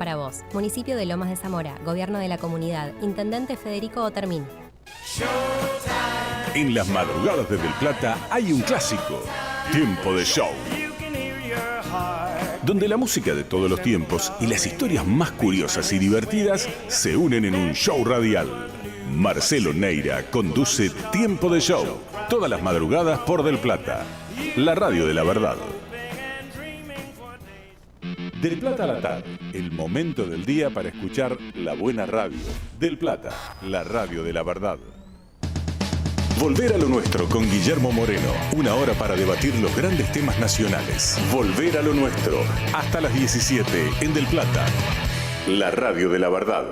Para vos, municipio de Lomas de Zamora, gobierno de la comunidad, intendente Federico Otermín. En las madrugadas de Del Plata hay un clásico, Tiempo de Show, donde la música de todos los tiempos y las historias más curiosas y divertidas se unen en un show radial. Marcelo Neira conduce Tiempo de Show, todas las madrugadas por Del Plata, la radio de la verdad. Del Plata a la tarde, el momento del día para escuchar la buena radio. Del Plata, la radio de la verdad. Volver a lo nuestro con Guillermo Moreno. Una hora para debatir los grandes temas nacionales. Volver a lo nuestro. Hasta las 17 en Del Plata. La radio de la verdad.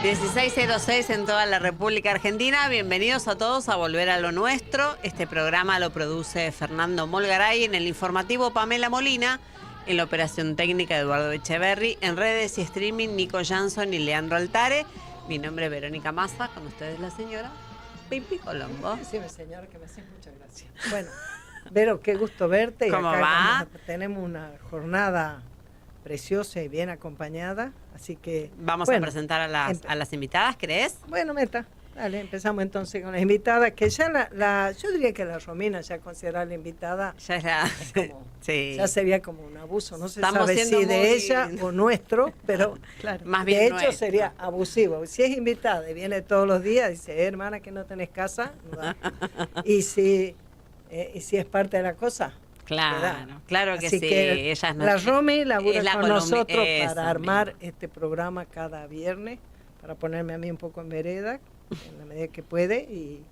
...16:06 en toda la República Argentina. Bienvenidos a todos a Volver a lo Nuestro. Este programa lo produce Fernando Molgaray, en el informativo Pamela Molina, en la operación técnica Eduardo Echeverry, en redes y streaming Nico Jansson y Leandro Altare. Mi nombre es Verónica Massa, con ustedes la señora Pipi Colombo. Sí, señora, que me hace muchas gracias. Bueno, Vero, qué gusto verte. ¿Cómo va? Tenemos una jornada preciosa y bien acompañada, así que... Vamos a presentar a las invitadas, ¿crees? Bueno, dale, empezamos entonces con las invitadas, que ya yo diría que la Romina ya considerada la invitada, ya es la... como, sí. Ya sería como un abuso, no se Estamos sabe si de ella o nuestro, pero claro, más bien de hecho nuestro. Sería abusivo. Si es invitada y viene todos los días, dice, hermana, que no tenés casa, no da. y si es parte de la cosa... Claro que Así sí. Que ellas no, la Romy labura con nosotros eso, para armar este programa cada viernes, para ponerme a mí un poco en vereda, en la medida que puede, y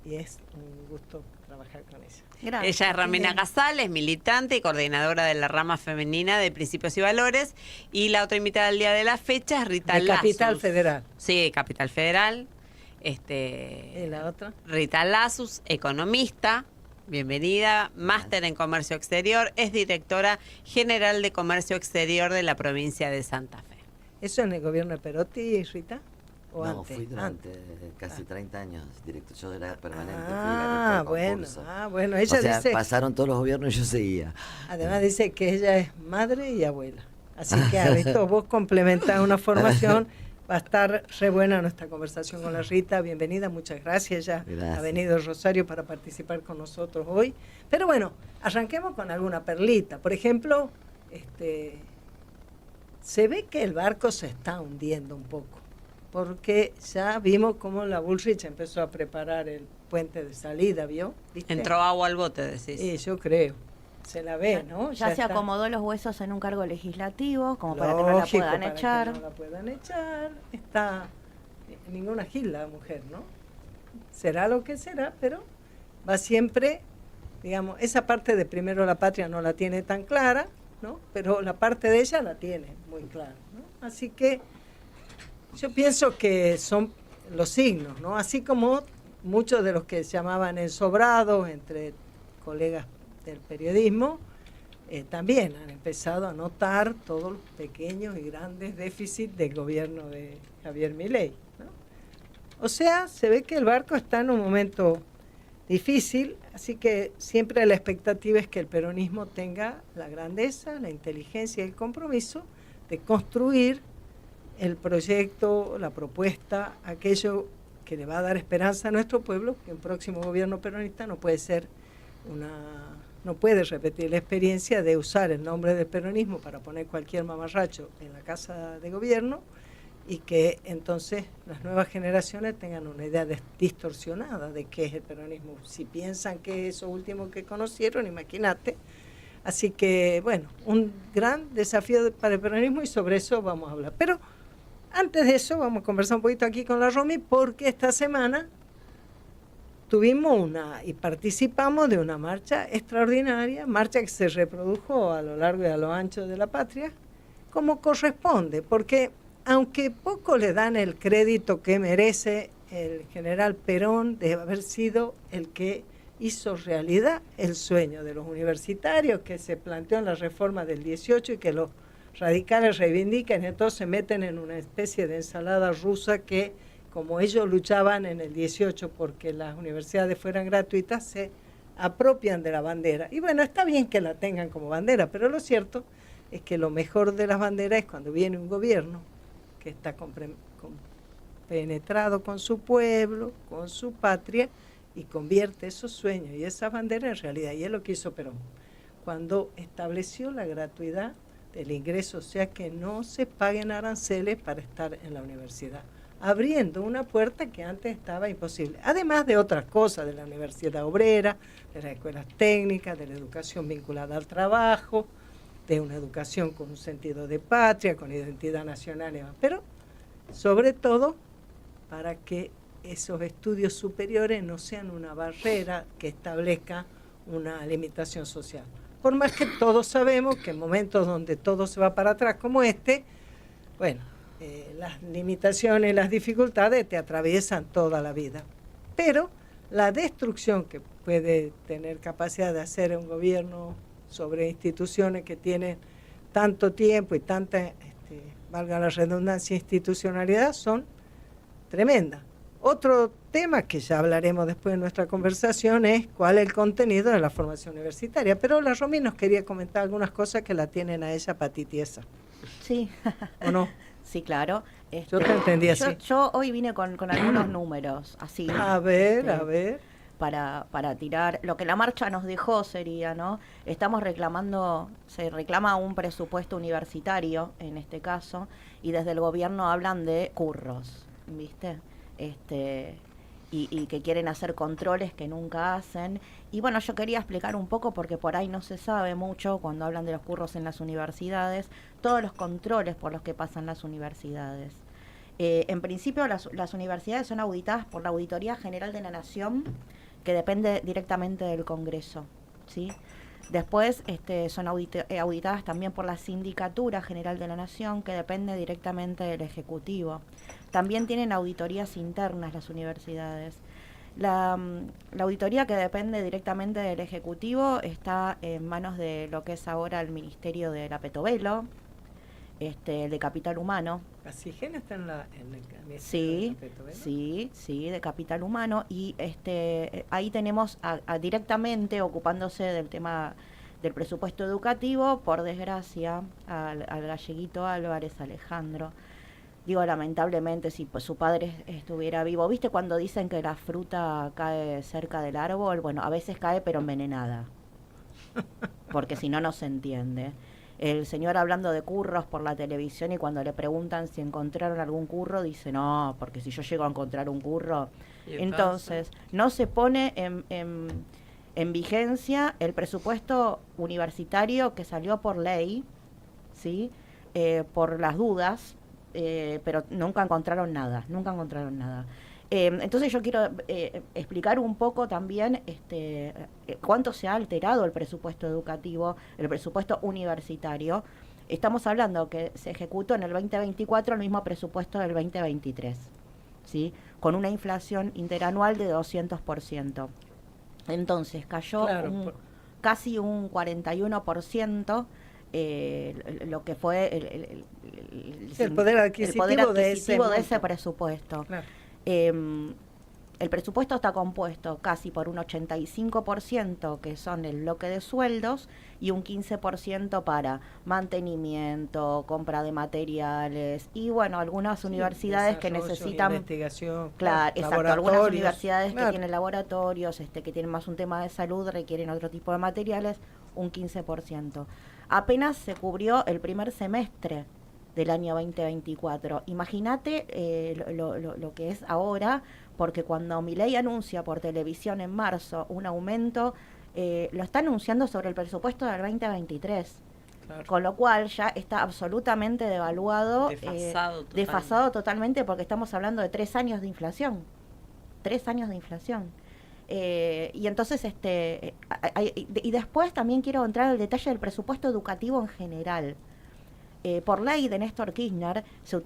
es un gusto trabajar con ella. Gracias. Ella es Romina Casales, militante y coordinadora de la rama femenina de Principios y Valores, y la otra invitada del día de la fecha es Rita Lazus. Capital Federal. Sí, Capital Federal. ¿Y la otra? Rita Lazus, economista. Bienvenida, máster en Comercio Exterior, es directora general de Comercio Exterior de la provincia de Santa Fe. ¿Eso en el gobierno de Perotti, Rita? ¿O no, antes? Fui durante casi 30 años director, yo era permanente. Bueno, ella dice... pasaron todos los gobiernos y yo seguía. Además dice que ella es madre y abuela, así que a esto vos complementás una formación. Va a estar re buena nuestra conversación con la Rita. Bienvenida, muchas gracias. Ella ha venido de Rosario para participar con nosotros hoy. Pero bueno, arranquemos con alguna perlita. Por ejemplo, se ve que el barco se está hundiendo un poco, porque ya vimos cómo la Bullrich empezó a preparar el puente de salida, ¿vio? ¿Viste? Entró agua al bote, decís. Sí, yo creo. Se la ve, ¿no? Ya se acomodó los huesos en un cargo legislativo, como para que no la puedan echar. Que no la puedan echar. Está en ninguna gila la mujer, ¿no? Será lo que será, pero va siempre, digamos, esa parte de primero la patria no la tiene tan clara, ¿no? Pero la parte de ella la tiene muy clara, ¿no? Así que yo pienso que son los signos, ¿no? Así como muchos de los que se llamaban ensobrados entre colegas del periodismo, también han empezado a notar todos los pequeños y grandes déficits del gobierno de Javier Milei, ¿no? O sea, se ve que el barco está en un momento difícil, así que siempre la expectativa es que el peronismo tenga la grandeza, la inteligencia y el compromiso de construir el proyecto, la propuesta, aquello que le va a dar esperanza a nuestro pueblo, que un próximo gobierno peronista no puede repetir la experiencia de usar el nombre del peronismo para poner cualquier mamarracho en la casa de gobierno, y que entonces las nuevas generaciones tengan una idea distorsionada de qué es el peronismo. Si piensan que es eso último que conocieron, imagínate. Así que, bueno, un gran desafío para el peronismo, y sobre eso vamos a hablar. Pero antes de eso, vamos a conversar un poquito aquí con la Romy, porque esta semana tuvimos y participamos de una marcha extraordinaria, marcha que se reprodujo a lo largo y a lo ancho de la patria, como corresponde, porque aunque poco le dan el crédito que merece el general Perón de haber sido el que hizo realidad el sueño de los universitarios que se planteó en la reforma del 18 y que los radicales reivindican, y entonces se meten en una especie de ensalada rusa que, como ellos luchaban en el 18 porque las universidades fueran gratuitas, se apropian de la bandera. Y bueno, está bien que la tengan como bandera, pero lo cierto es que lo mejor de las banderas es cuando viene un gobierno que está penetrado con su pueblo, con su patria, y convierte esos sueños y esas banderas en realidad. Y es lo que hizo Perón, cuando estableció la gratuidad del ingreso, o sea que no se paguen aranceles para estar en la universidad, abriendo una puerta que antes estaba imposible. Además de otras cosas, de la universidad obrera, de las escuelas técnicas, de la educación vinculada al trabajo, de una educación con un sentido de patria, con identidad nacional y demás. Pero, sobre todo, para que esos estudios superiores no sean una barrera que establezca una limitación social. Por más que todos sabemos que en momentos donde todo se va para atrás como este, bueno, las limitaciones, las dificultades te atraviesan toda la vida. Pero la destrucción que puede tener capacidad de hacer un gobierno sobre instituciones que tienen tanto tiempo y tanta, valga la redundancia, institucionalidad, son tremendas. Otro tema que ya hablaremos después de nuestra conversación es cuál es el contenido de la formación universitaria. Pero la Romy nos quería comentar algunas cosas que la tienen a ella patitiesa. Sí. ¿O no? Sí, claro. Yo te entendí así. Yo hoy vine con algunos números, así. A ver. Para tirar, lo que la marcha nos dejó sería, ¿no? Se reclama un presupuesto universitario, en este caso, y desde el gobierno hablan de curros, ¿viste? Y que quieren hacer controles que nunca hacen. Y bueno, yo quería explicar un poco, porque por ahí no se sabe mucho cuando hablan de los curros en las universidades, todos los controles por los que pasan las universidades. En principio, las universidades son auditadas por la Auditoría General de la Nación, que depende directamente del Congreso, ¿sí? Después son auditadas también por la Sindicatura General de la Nación, que depende directamente del Ejecutivo. También tienen auditorías internas las universidades. La auditoría que depende directamente del Ejecutivo está en manos de lo que es ahora el Ministerio de la Petovelo, de Capital Humano. ¿La CIGEN está en el sí, de Capital Humano, y ahí tenemos directamente ocupándose del tema del presupuesto educativo, por desgracia, al galleguito Álvarez Alejandro. Digo, lamentablemente, si su padre estuviera vivo. ¿Viste cuando dicen que la fruta cae cerca del árbol? Bueno, a veces cae pero envenenada, porque si no, no se entiende. El señor hablando de curros por la televisión, y cuando le preguntan si encontraron algún curro, dice, no, porque si yo llego a encontrar un curro. Entonces, no se pone en vigencia el presupuesto universitario que salió por ley, ¿sí? Por las dudas, pero nunca encontraron nada. Entonces yo quiero explicar un poco también cuánto se ha alterado el presupuesto educativo, el presupuesto universitario. Estamos hablando que se ejecutó en el 2024 el mismo presupuesto del 2023, ¿sí? Con una inflación interanual de 200%. Entonces cayó casi un 41%. Lo que fue el poder adquisitivo de ese presupuesto. Claro. el presupuesto está compuesto casi por un 85% que son el bloque de sueldos y un 15% para mantenimiento, compra de materiales y bueno, algunas universidades que necesitan investigación, claro, exacto, algunas laboratorios, universidades claro, que tienen laboratorios, que tienen más un tema de salud, requieren otro tipo de materiales, un 15%. Apenas se cubrió el primer semestre del año 2024. Imagínate lo que es ahora, porque cuando Milei anuncia por televisión en marzo un aumento, lo está anunciando sobre el presupuesto del 2023. claro. Con lo cual ya está absolutamente devaluado, desfasado totalmente, porque estamos hablando de 3 años de inflación. 3 años de inflación. Y entonces, y después también quiero entrar al detalle del presupuesto educativo en general. Por ley de Néstor Kirchner se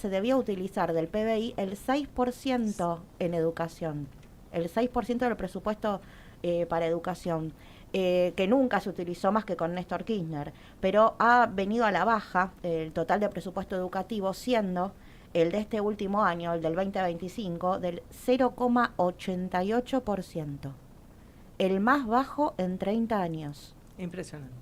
debía utilizar del PBI el 6% en educación, el 6% del presupuesto para educación, que nunca se utilizó más que con Néstor Kirchner, pero ha venido a la baja el total de presupuesto educativo, siendo el de este último año, el del 2025, del 0,88%, el más bajo en 30 años. Impresionante.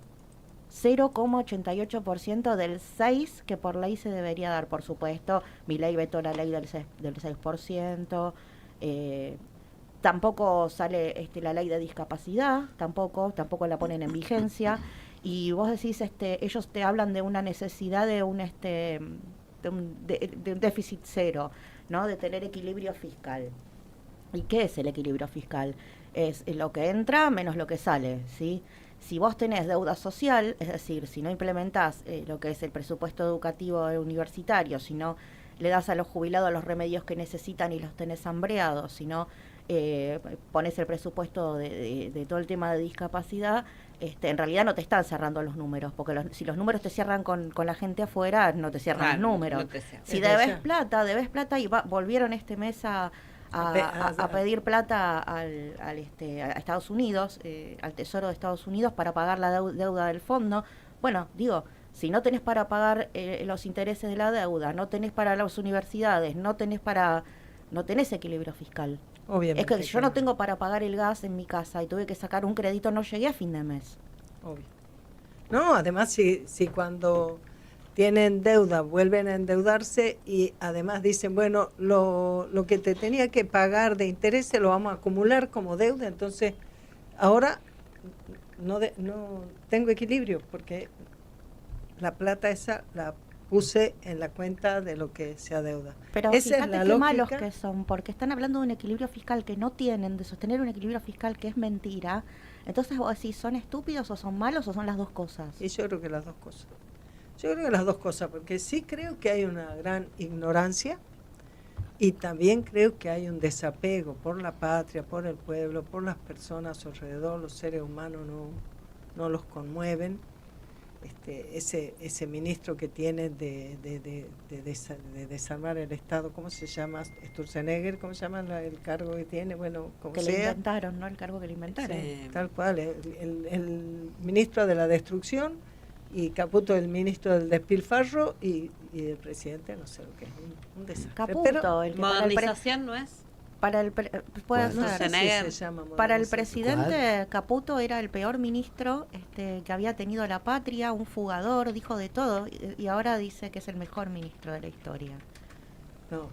0,88% del 6% que por ley se debería dar, por supuesto. Milei vetó la ley del 6%, tampoco sale la ley de discapacidad, tampoco la ponen en vigencia. Y vos decís, ellos te hablan de una necesidad de un déficit cero, ¿no? De tener equilibrio fiscal. ¿Y qué es el equilibrio fiscal? Es lo que entra menos lo que sale, ¿sí? Si vos tenés deuda social, es decir, si no implementás lo que es el presupuesto educativo universitario, si no le das a los jubilados los remedios que necesitan y los tenés hambreados, si no pones el presupuesto de todo el tema de discapacidad, en realidad no te están cerrando los números, porque si los números te cierran con la gente afuera, no te cierran los números. Si debes plata y volvieron este mes a pedir plata a Estados Unidos, al Tesoro de Estados Unidos para pagar la deuda del fondo. Bueno, digo, si no tenés para pagar los intereses de la deuda, no tenés para las universidades, no tenés equilibrio fiscal. Obviamente. Es que yo no tengo para pagar el gas en mi casa y tuve que sacar un crédito, no llegué a fin de mes. Obvio. No, además si cuando tienen deuda, vuelven a endeudarse y además dicen, bueno, lo que te tenía que pagar de intereses lo vamos a acumular como deuda, entonces ahora no tengo equilibrio porque la plata esa la puse en la cuenta de lo que se adeuda. Pero esa fíjate es la qué lógica. malos que son, porque están hablando de un equilibrio fiscal que no tienen, de sostener un equilibrio fiscal que es mentira. Entonces vos decís, ¿son estúpidos o son malos o son las dos cosas? Y yo creo que las dos cosas. Yo creo que las dos cosas, porque sí creo que hay una gran ignorancia y también creo que hay un desapego por la patria, por el pueblo, por las personas alrededor, los seres humanos no los conmueven. Ese ministro que tiene de desarmar el Estado, ¿cómo se llama? Sturzenegger, ¿cómo se llama el cargo que tiene? Bueno, como que sea. le inventaron, ¿no? El cargo que le inventaron. Sí, tal cual, el ministro de la destrucción y Caputo el ministro del despilfarro y el presidente no sé lo que es, un desastre. Caputo, pero el que modernización no es. puede no ser. sé si se llama Para el modernización. presidente Caputo era el peor ministro que había tenido la patria, un fugador, dijo de todo y ahora dice que es el mejor ministro de la historia. No,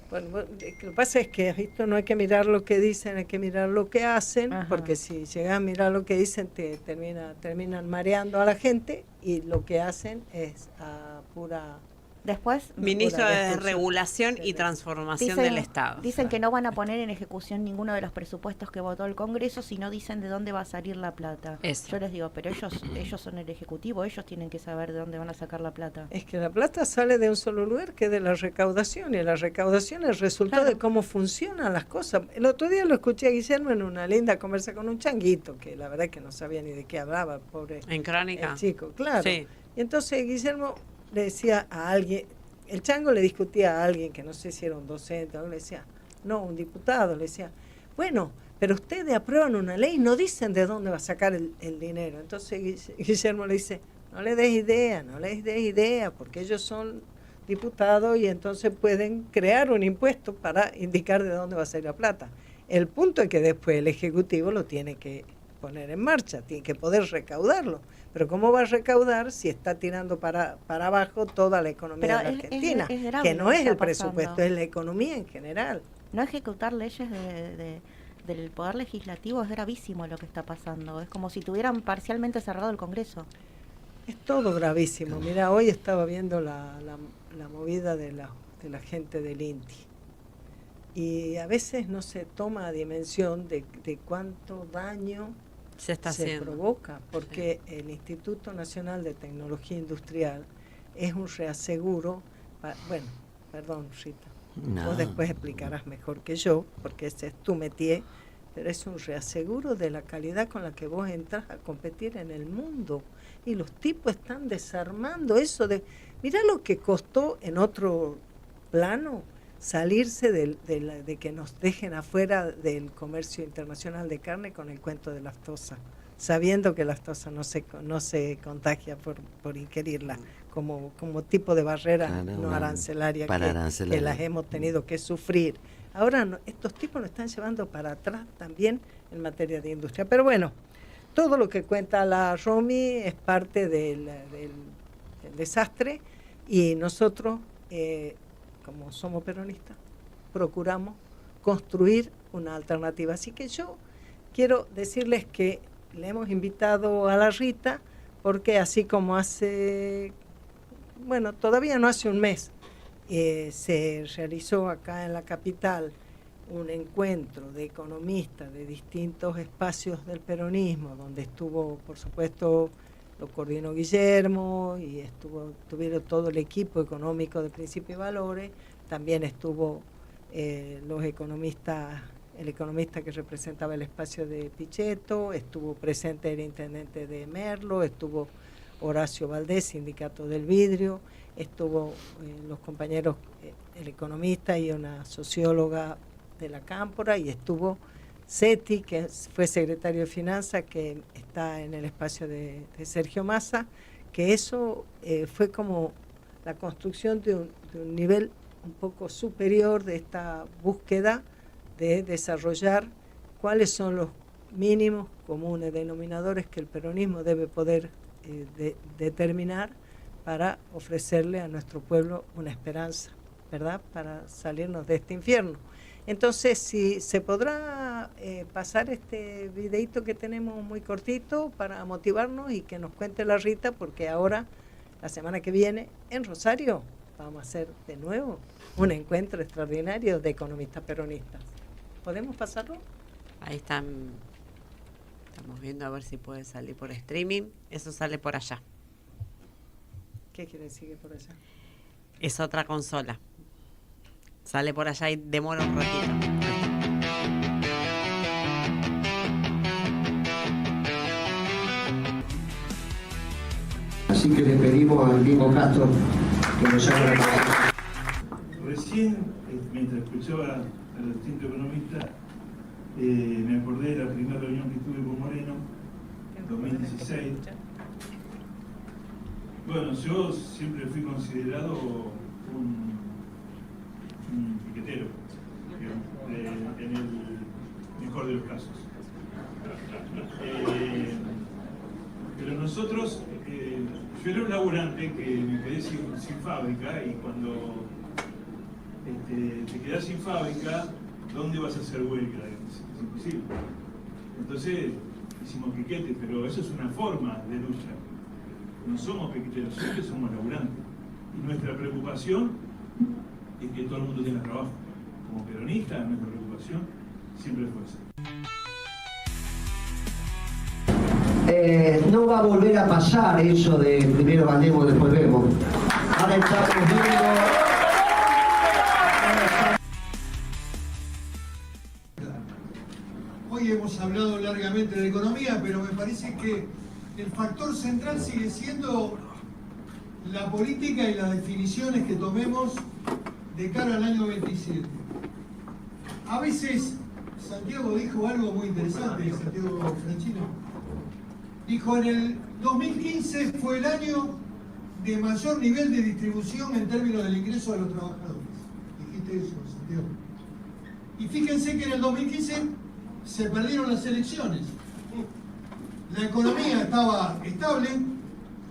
bueno, lo que pasa es que esto no hay que mirar lo que dicen, hay que mirar lo que hacen, Ajá. porque si llegas a mirar lo que dicen te terminan mareando a la gente y lo que hacen es a pura... Después Ministro Pura de destrucción. Regulación y Transformación del Estado. Dicen que no van a poner en ejecución ninguno de los presupuestos que votó el Congreso si no dicen de dónde va a salir la plata. Eso. Yo les digo, pero ellos son el Ejecutivo, ellos tienen que saber de dónde van a sacar la plata. Es que la plata sale de un solo lugar, que es de la recaudación, y la recaudación es el resultado Claro. de cómo funcionan las cosas. El otro día lo escuché a Guillermo en una linda conversa con un changuito, que la verdad que no sabía ni de qué hablaba, pobre En Crónica. el chico, claro. Sí. Y entonces Guillermo le decía a alguien, el chango le discutía a alguien, que no sé si era un docente, o algo, le decía, no, un diputado, le decía, bueno, pero ustedes aprueban una ley, no dicen de dónde va a sacar el dinero. Entonces Guillermo le dice, no le des idea, porque ellos son diputados y entonces pueden crear un impuesto para indicar de dónde va a salir la plata. El punto es que después el Ejecutivo lo tiene que poner en marcha, tiene que poder recaudarlo. Pero ¿cómo va a recaudar si está tirando para abajo toda la economía de la Argentina? Es grave que no lo es está el presupuesto, pasando. es la economía en general. No ejecutar leyes del Poder Legislativo es gravísimo lo que está pasando. Es como si tuvieran parcialmente cerrado el Congreso. Es todo gravísimo. Mira, hoy estaba viendo la movida de la gente del INTI. Y a veces no se toma dimensión de cuánto daño Se está haciendo. provoca, porque el Instituto Nacional de Tecnología Industrial es un reaseguro, bueno, perdón, Rita, No. vos después explicarás mejor que yo, porque ese es tu métier, pero es un reaseguro de la calidad con la que vos entras a competir en el mundo. Y los tipos están desarmando eso de... Mirá lo que costó en otro plano salirse de que nos dejen afuera del comercio internacional de carne con el cuento de lactosa, sabiendo que la lactosa no se contagia por ingerirla, como tipo de barrera no arancelaria que las hemos tenido que sufrir. Ahora estos tipos nos están llevando para atrás también en materia de industria. Pero bueno, todo lo que cuenta la Romy es parte del desastre y nosotros, como somos peronistas, procuramos construir una alternativa. Así que yo quiero decirles que le hemos invitado a la Rita porque así como todavía no hace un mes, se realizó acá en la capital un encuentro de economistas de distintos espacios del peronismo, donde estuvo, por supuesto, lo coordinó Guillermo y estuvieron todo el equipo económico de Principio y Valores, también estuvo los economistas, el economista que representaba el espacio de Pichetto, estuvo presente el intendente de Merlo, estuvo Horacio Valdés, Sindicato del Vidrio, estuvo los compañeros, el economista y una socióloga de la Cámpora, y estuvo Seti, que fue secretario de Finanzas, que está en el espacio de Sergio Massa, que eso fue como la construcción de un nivel un poco superior de esta búsqueda de desarrollar cuáles son los mínimos comunes denominadores que el peronismo debe poder determinar para ofrecerle a nuestro pueblo una esperanza, ¿verdad?, para salirnos de este infierno. Entonces, si se podrá pasar este videito que tenemos muy cortito para motivarnos y que nos cuente la Rita, porque ahora, la semana que viene, en Rosario, vamos a hacer de nuevo un encuentro extraordinario de economistas peronistas. ¿Podemos pasarlo? Ahí estamos viendo a ver si puede salir por streaming. Eso sale por allá. ¿Qué quiere decir que por allá? Es otra consola. Sale por allá y demora un ratito. Así que le pedimos al Diego Castro que nos haga la... Recién, mientras escuchaba a los distintos economistas, me acordé de la primera reunión que tuve con Moreno en 2016. Bueno, yo siempre fui considerado un piquetero, en el mejor de los casos. Pero nosotros, yo era un laburante que me quedé sin fábrica, y cuando te quedas sin fábrica, ¿dónde vas a hacer huelga? Es imposible. Entonces hicimos piquetes, pero eso es una forma de lucha. No somos piqueteros, siempre somos laburantes. Y nuestra preocupación es que todo el mundo tenga trabajo. Como peronista, nuestra preocupación siempre fue esa. No va a volver a pasar eso de primero ganemos, después vemos. Ahora estamos viendo... Hoy hemos hablado largamente de economía, pero me parece que el factor central sigue siendo la política y las definiciones que tomemos de cara al año 27. A veces, Santiago dijo algo muy interesante, Santiago Franchino. Dijo, en el 2015 fue el año de mayor nivel de distribución en términos del ingreso de los trabajadores. Dijiste eso, Santiago. Y fíjense que en el 2015 se perdieron las elecciones. La economía estaba estable,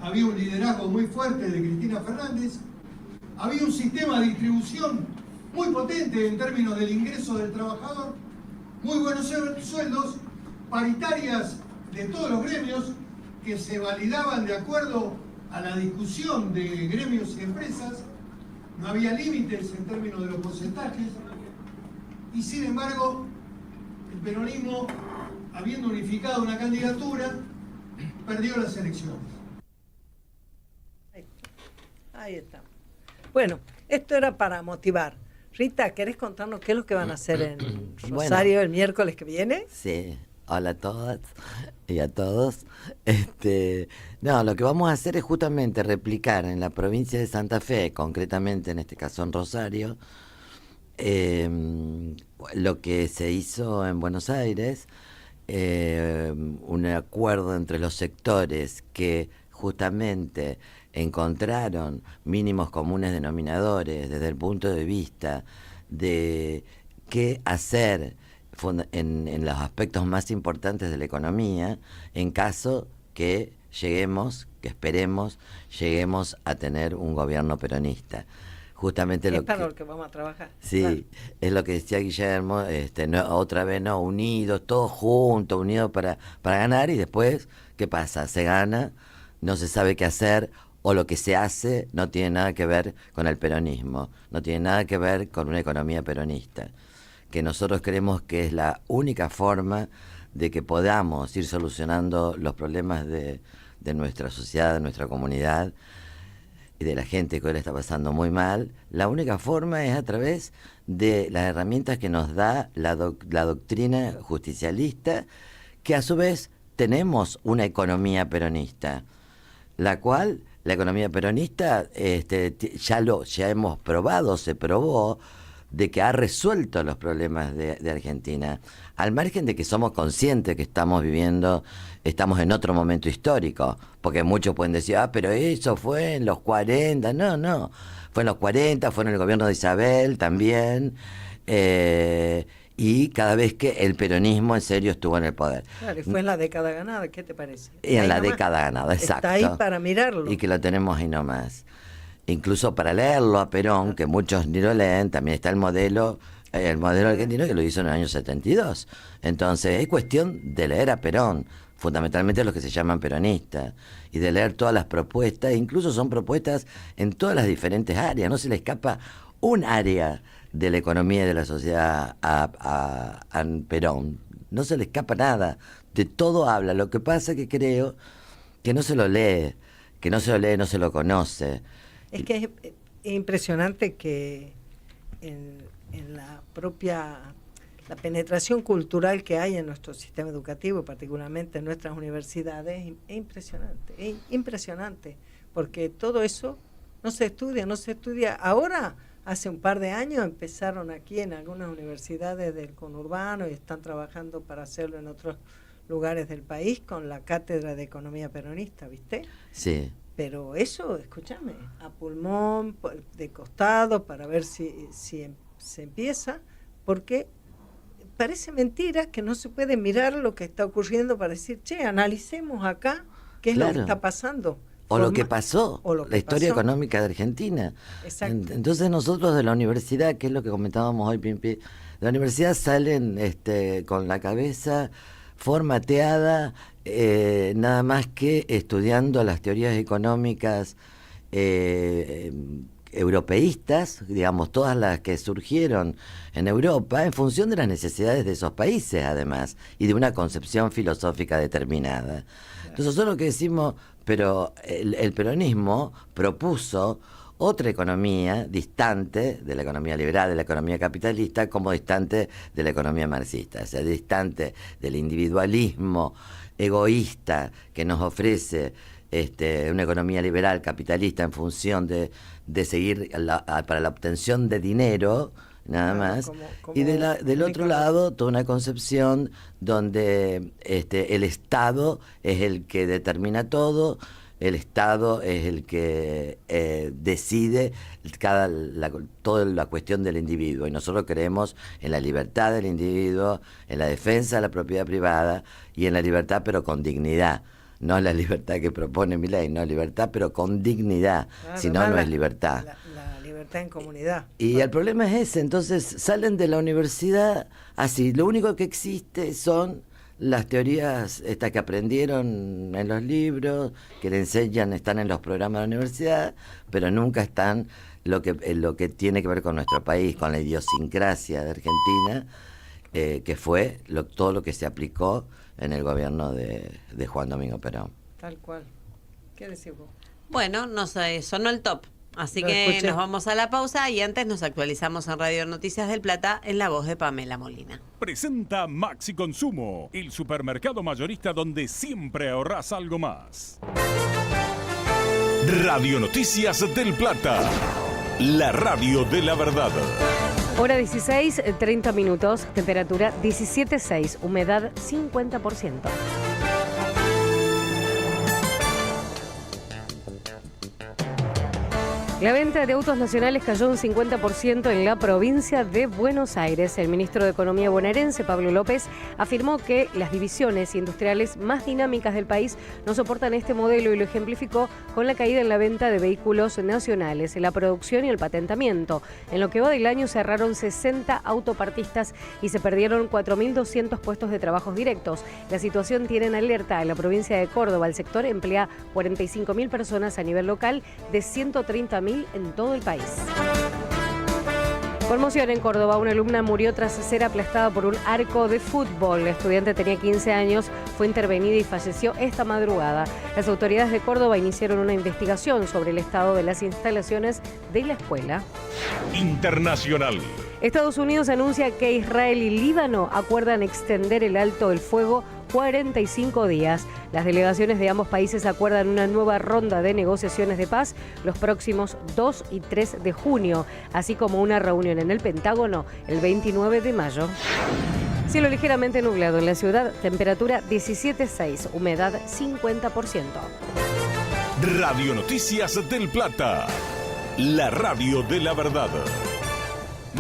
había un liderazgo muy fuerte de Cristina Fernández, había un sistema de distribución muy potente en términos del ingreso del trabajador, muy buenos sueldos, paritarias de todos los gremios que se validaban de acuerdo a la discusión de gremios y empresas, no había límites en términos de los porcentajes, y sin embargo, el peronismo, habiendo unificado una candidatura, perdió las elecciones. Ahí está. Bueno, esto era para motivar. Rita, ¿querés contarnos qué es lo que van a hacer en Rosario el miércoles que viene? Sí, hola a todas y a todos. No, lo que vamos a hacer es justamente replicar en la provincia de Santa Fe, concretamente en este caso en Rosario, lo que se hizo en Buenos Aires, un acuerdo entre los sectores que justamente encontraron mínimos comunes denominadores desde el punto de vista de qué hacer en los aspectos más importantes de la economía en caso que esperemos, lleguemos a tener un gobierno peronista. Justamente es para lo que vamos a trabajar. Sí, claro. Es lo que decía Guillermo, otra vez unidos, todos juntos, unidos para ganar, y después, ¿qué pasa? Se gana, no se sabe qué hacer, o lo que se hace no tiene nada que ver con el peronismo, no tiene nada que ver con una economía peronista, que nosotros creemos que es la única forma de que podamos ir solucionando los problemas de nuestra sociedad, de nuestra comunidad y de la gente que hoy le está pasando muy mal. La única forma es a través de las herramientas que nos da la doctrina justicialista, que a su vez tenemos una economía peronista, la cual la economía peronista ya hemos probado, se probó, de que ha resuelto los problemas de Argentina, al margen de que somos conscientes que estamos en otro momento histórico, porque muchos pueden decir, pero eso fue en los 40, no, fue en los 40, fue en el gobierno de Isabel también, y cada vez que el peronismo en serio estuvo en el poder. Claro, y fue en la década ganada, ¿qué te parece? Y en la década ganada, exacto. Está ahí para mirarlo. Y que lo tenemos ahí nomás. Incluso para leerlo a Perón, que muchos ni lo leen, también está el modelo argentino que lo hizo en el año 72. Entonces es cuestión de leer a Perón, fundamentalmente los que se llaman peronistas, y de leer todas las propuestas, incluso son propuestas en todas las diferentes áreas, no se le escapa un área de la economía y de la sociedad a Perón, no se le escapa nada, de todo habla. Lo que pasa es que creo que no se lo lee, no se lo conoce. Es que es impresionante que en la penetración cultural que hay en nuestro sistema educativo, particularmente en nuestras universidades, es impresionante, porque todo eso no se estudia. Ahora, hace un par de años, empezaron aquí en algunas universidades del conurbano y están trabajando para hacerlo en otros lugares del país con la cátedra de economía peronista, ¿viste? Sí. Pero eso, escúchame, a pulmón, de costado, para ver si se empieza, porque parece mentira que no se puede mirar lo que está ocurriendo para decir, analicemos acá qué es lo que está pasando. O lo que pasó, la historia económica de Argentina. Exacto. Entonces nosotros de la universidad, que es lo que comentábamos hoy, Pimpi, de la universidad salen con la cabeza formateada, nada más que estudiando las teorías económicas europeístas, digamos, todas las que surgieron en Europa, en función de las necesidades de esos países, además, y de una concepción filosófica determinada. Entonces nosotros lo que decimos, pero el peronismo propuso otra economía distante de la economía liberal, de la economía capitalista, como distante de la economía marxista, o sea, distante del individualismo egoísta que nos ofrece una economía liberal capitalista en función de seguir para la obtención de dinero, nada más, y del otro lado toda una concepción donde el Estado es el que determina todo, el Estado es el que decide toda la cuestión del individuo, y nosotros creemos en la libertad del individuo, en la defensa de la propiedad privada y en la libertad pero con dignidad. No la libertad que propone Milei, no, libertad pero con dignidad, si no, no es libertad. La libertad en comunidad. Y el problema es ese, entonces salen de la universidad así, lo único que existe son las teorías estas que aprendieron en los libros, que le enseñan, están en los programas de la universidad, pero nunca están lo que tiene que ver con nuestro país, con la idiosincrasia de Argentina, que fue todo lo que se aplicó en el gobierno de Juan Domingo Perón. Tal cual. ¿Qué decís vos? Bueno, sonó el top. Así Lo que escuché. nos vamos a la pausa y antes nos actualizamos en Radio Noticias del Plata en la voz de Pamela Molina. Presenta Maxi Consumo, el supermercado mayorista donde siempre ahorrás algo más. Radio Noticias del Plata, la radio de la verdad. Hora 16, 30 minutos, temperatura 17,6, humedad 50%. La venta de autos nacionales cayó un 50% en la provincia de Buenos Aires. El ministro de Economía bonaerense, Pablo López, afirmó que las divisiones industriales más dinámicas del país no soportan este modelo y lo ejemplificó con la caída en la venta de vehículos nacionales, la producción y el patentamiento. En lo que va del año cerraron 60 autopartistas y se perdieron 4.200 puestos de trabajos directos. La situación tiene en alerta a la provincia de Córdoba. El sector emplea 45.000 personas a nivel local, de 130.000 en todo el país. Conmoción en Córdoba. Una alumna murió tras ser aplastada por un arco de fútbol. La estudiante tenía 15 años, fue intervenida y falleció esta madrugada. Las autoridades de Córdoba iniciaron una investigación sobre el estado de las instalaciones de la escuela. Internacional. Estados Unidos anuncia que Israel y Líbano acuerdan extender el alto el fuego 45 días. Las delegaciones de ambos países acuerdan una nueva ronda de negociaciones de paz los próximos 2 y 3 de junio, así como una reunión en el Pentágono el 29 de mayo. Cielo ligeramente nublado en la ciudad, temperatura 17,6, humedad 50%. Radio Noticias del Plata, la radio de la verdad.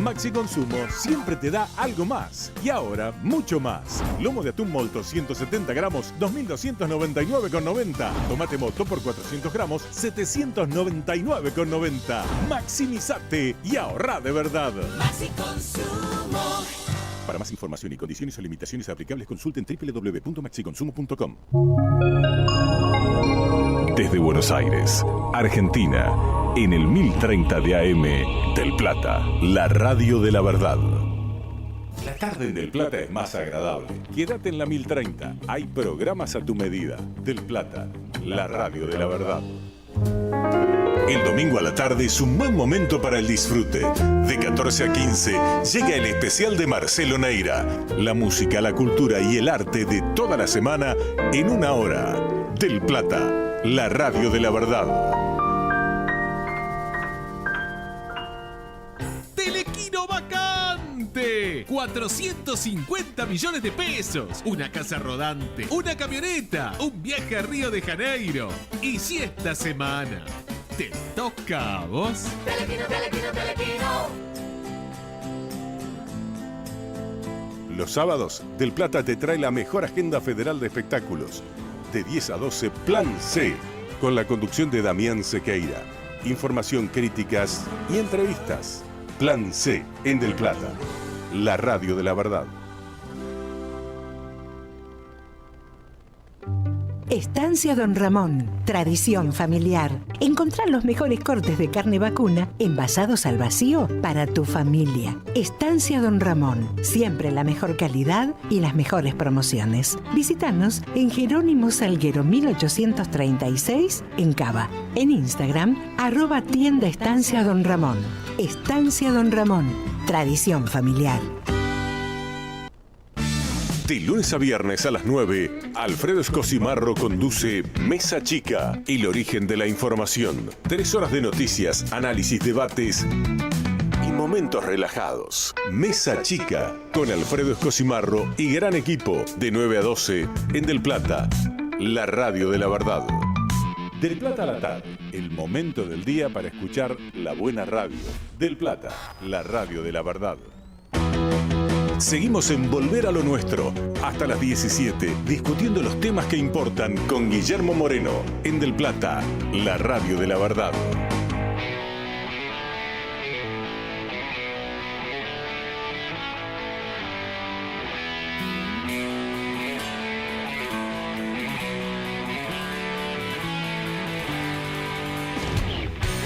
Maxi Consumo siempre te da algo más. Y ahora, mucho más. Lomo de atún molto 170 gramos, 2.299,90. Tomate moto por 400 gramos, 799,90. Maximizate y ahorra de verdad. Maxi Consumo. Para más información y condiciones o limitaciones aplicables, consulten www.maxiconsumo.com. Desde Buenos Aires, Argentina, en el 1030 de AM, Del Plata, la radio de la verdad. La tarde en Del Plata es más agradable. Quédate en la 1030. Hay programas a tu medida. Del Plata, la radio de la verdad. El domingo a la tarde es un buen momento para el disfrute. De 14 a 15 llega el especial de Marcelo Neira. La música, la cultura y el arte de toda la semana en una hora. Del Plata, la radio de la verdad. Telequino vacante. 450 millones de pesos. Una casa rodante. Una camioneta. Un viaje a Río de Janeiro. Y si esta semana te toca a vos. Telequino, telequino, telequino. Los sábados, Del Plata te trae la mejor agenda federal de espectáculos. De 10 a 12, Plan C, con la conducción de Damián Sequeira. Información, críticas y entrevistas. Plan C, en Del Plata, la radio de la verdad. Estancia Don Ramón, tradición familiar. Encontrar los mejores cortes de carne vacuna envasados al vacío para tu familia. Estancia Don Ramón, siempre la mejor calidad y las mejores promociones. Visítanos en Jerónimo Salguero 1836 en Cava. En Instagram, @tienda Estancia Don Ramón. Estancia Don Ramón, tradición familiar. De lunes a viernes a las 9, Alfredo Escosimarro conduce Mesa Chica, el origen de la información. 3 horas de noticias, análisis, debates y momentos relajados. Mesa Chica, con Alfredo Escosimarro y gran equipo, de 9 a 12, en Del Plata, la radio de la verdad. Del Plata a la tarde, el momento del día para escuchar la buena radio. Del Plata, la radio de la verdad. Seguimos en Volver a lo Nuestro, hasta las 17, discutiendo los temas que importan con Guillermo Moreno, en Del Plata, la radio de la verdad.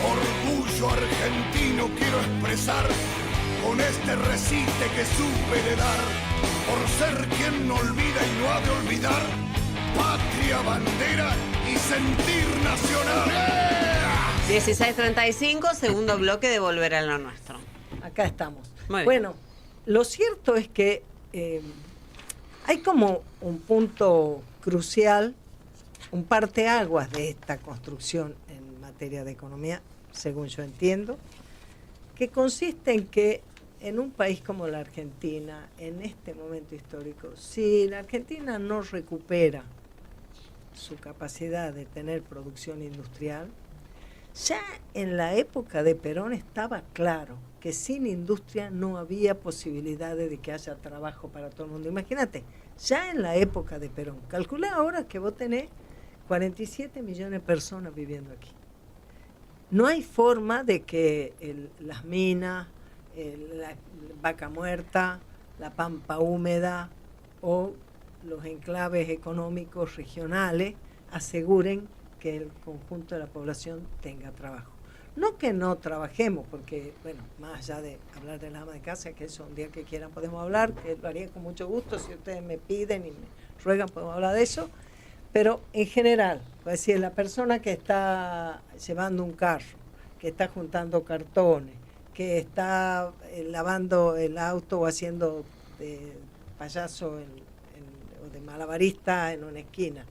Orgullo argentino quiero expresar con este recite que supe heredar, por ser quien no olvida y no ha de olvidar, patria, bandera y sentir nacional. 16:35, segundo bloque de Volver a lo Nuestro. Acá estamos. Muy bien. Bueno, lo cierto es que hay como un punto crucial, un parteaguas de esta construcción en materia de economía, según yo entiendo, que consiste en que en un país como la Argentina, en este momento histórico, si la Argentina no recupera su capacidad de tener producción industrial, ya en la época de Perón estaba claro que sin industria no había posibilidades de que haya trabajo para todo el mundo. Imagínate, ya en la época de Perón, calculá ahora que vos tenés 47 millones de personas viviendo aquí. No hay forma de que las minas, la Vaca Muerta, la Pampa Húmeda o los enclaves económicos regionales aseguren que el conjunto de la población tenga trabajo. No que no trabajemos, porque, bueno, más allá de hablar de la ama de casa, que eso un día que quieran podemos hablar, que lo haría con mucho gusto, si ustedes me piden y me ruegan podemos hablar de eso, pero en general, es decir, la persona que está llevando un carro, que está juntando cartones, que está lavando el auto o haciendo de payaso o de malabarista en una esquina.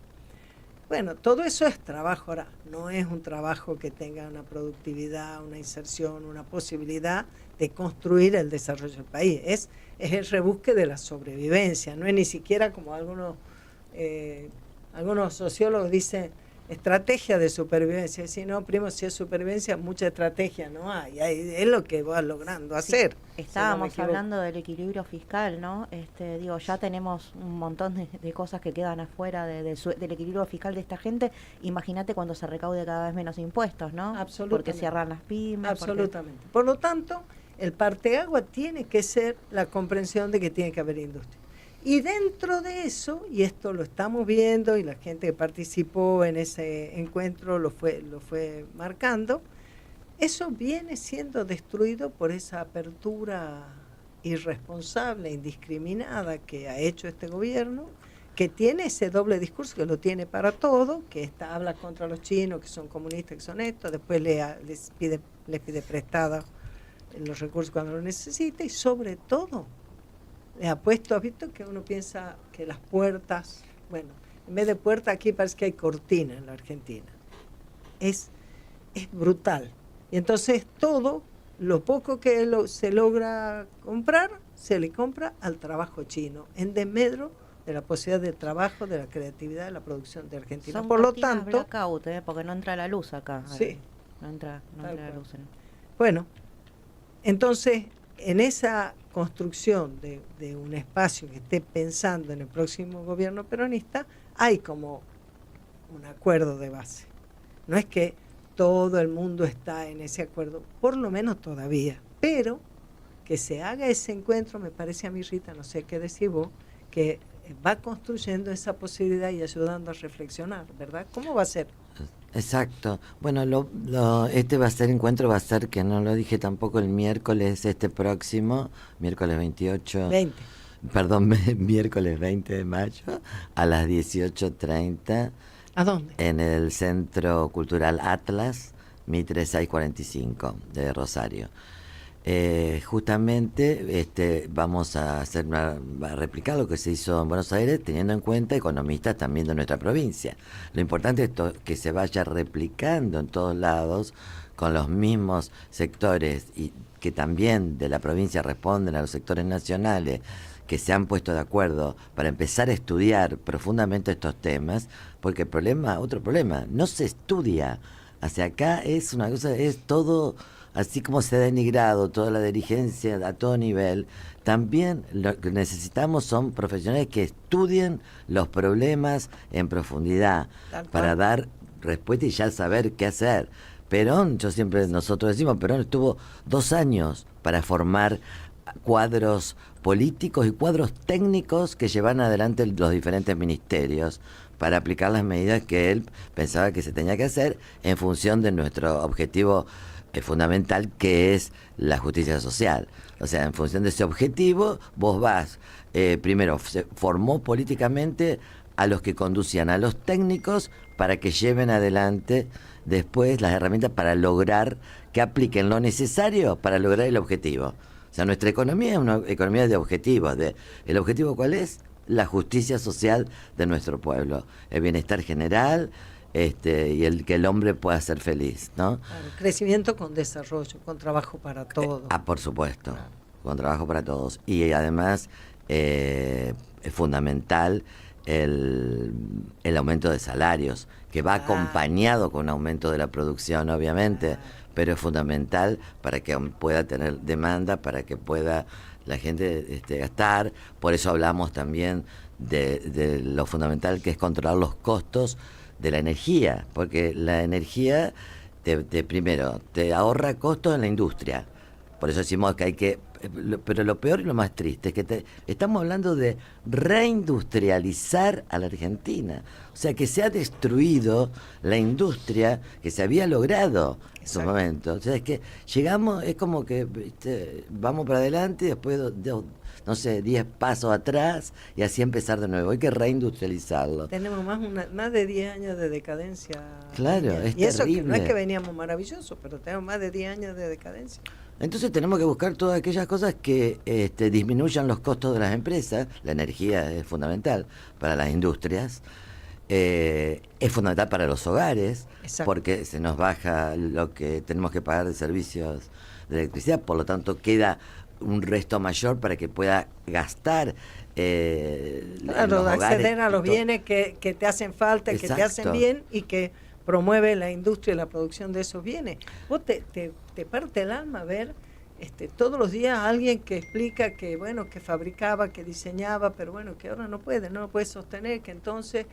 Bueno, todo eso es trabajo. Ahora, no es un trabajo que tenga una productividad, una inserción, una posibilidad de construir el desarrollo del país. Es el rebusque de la sobrevivencia, no es ni siquiera como algunos sociólogos dicen, estrategia de supervivencia. Si no, primo, si es supervivencia, mucha estrategia no hay. Es lo que vas logrando hacer. Estábamos si no hablando del equilibrio fiscal, ¿no? Digo, ya tenemos un montón de cosas que quedan afuera del equilibrio fiscal de esta gente. Imagínate cuando se recaude cada vez menos impuestos, ¿no? Absolutamente. Porque cierran las pymes. Absolutamente. Por lo tanto, el parteaguas tiene que ser la comprensión de que tiene que haber industria. Y dentro de eso, y esto lo estamos viendo, y la gente que participó en ese encuentro lo fue marcando, eso viene siendo destruido por esa apertura irresponsable, indiscriminada que ha hecho este gobierno, que tiene ese doble discurso, que lo tiene para todo, que habla contra los chinos, que son comunistas, que son estos, después les pide prestada los recursos cuando lo necesita, y sobre todo le ha puesto, ¿has visto que uno piensa que las puertas, bueno, en vez de puerta aquí parece que hay cortina en la Argentina? Es brutal. Y entonces todo, lo poco que se logra comprar, se le compra al trabajo chino, en desmedro de la posibilidad de trabajo, de la creatividad, de la producción de Argentina. Son por lo cortinas tanto, blackout, porque no entra la luz acá. Sí. No entra la luz. Bueno, entonces, en esa construcción de un espacio que esté pensando en el próximo gobierno peronista, hay como un acuerdo de base. No es que todo el mundo está en ese acuerdo, por lo menos todavía, pero que se haga ese encuentro, me parece a mí, Rita, no sé qué decís vos, que va construyendo esa posibilidad y ayudando a reflexionar, ¿verdad? ¿Cómo va a ser? Exacto. Bueno, este encuentro va a ser, que no lo dije tampoco, el miércoles próximo, miércoles miércoles 20 de mayo, a las 18:30. ¿A dónde? En el Centro Cultural Atlas, Mitre 645, de Rosario. Justamente vamos a replicar lo que se hizo en Buenos Aires, teniendo en cuenta economistas también de nuestra provincia. Lo importante es que se vaya replicando en todos lados, con los mismos sectores, y que también de la provincia responden a los sectores nacionales, que se han puesto de acuerdo para empezar a estudiar profundamente estos temas, porque otro problema, no se estudia. Hacia acá es una cosa, es todo, así como se ha denigrado toda la dirigencia a todo nivel, también lo que necesitamos son profesionales que estudien los problemas en profundidad para dar respuesta y ya saber qué hacer. Perón, nosotros decimos, Perón estuvo 2 años para formar cuadros políticos y cuadros técnicos que llevan adelante los diferentes ministerios para aplicar las medidas que él pensaba que se tenía que hacer en función de nuestro objetivo fundamental, que es la justicia social. O sea, en función de ese objetivo, vos vas, primero, se formó políticamente a los que conducían a los técnicos para que lleven adelante después las herramientas para lograr que apliquen lo necesario para lograr el objetivo. O sea, nuestra economía es una economía de objetivos. ¿El objetivo cuál es? La justicia social de nuestro pueblo, el bienestar general, y que el hombre pueda ser feliz, ¿no? Claro, crecimiento con desarrollo, con trabajo para todos. Por supuesto, con trabajo para todos. Y además es fundamental el aumento de salarios, que va acompañado con un aumento de la producción, obviamente, pero es fundamental para que pueda tener demanda, para que pueda la gente gastar. Por eso hablamos también de lo fundamental que es controlar los costos de la energía, porque la energía primero te ahorra costos en la industria. Por eso decimos que hay que, pero lo peor y lo más triste es que estamos hablando de reindustrializar a la Argentina. O sea, que se ha destruido la industria que se había logrado en su momento. O sea, es que llegamos, es como que vamos para adelante y después, no sé, 10 pasos atrás y así empezar de nuevo. Hay que reindustrializarlo. Tenemos más de 10 años de decadencia. Claro, es y eso terrible. Que no es que veníamos maravillosos, pero tenemos más de 10 años de decadencia. Entonces tenemos que buscar todas aquellas cosas que disminuyan los costos de las empresas. La energía es fundamental para las industrias, es fundamental para los hogares. Exacto. Porque se nos baja lo que tenemos que pagar de servicios de electricidad, por lo tanto queda un resto mayor para que pueda gastar claro, acceder a los bienes que te hacen falta, que te hacen bien y que promueve la industria y la producción de esos bienes. Vos te parte el alma ver todos los días a alguien que explica que bueno, que fabricaba, que diseñaba, pero bueno, que ahora no lo puede sostener, que entonces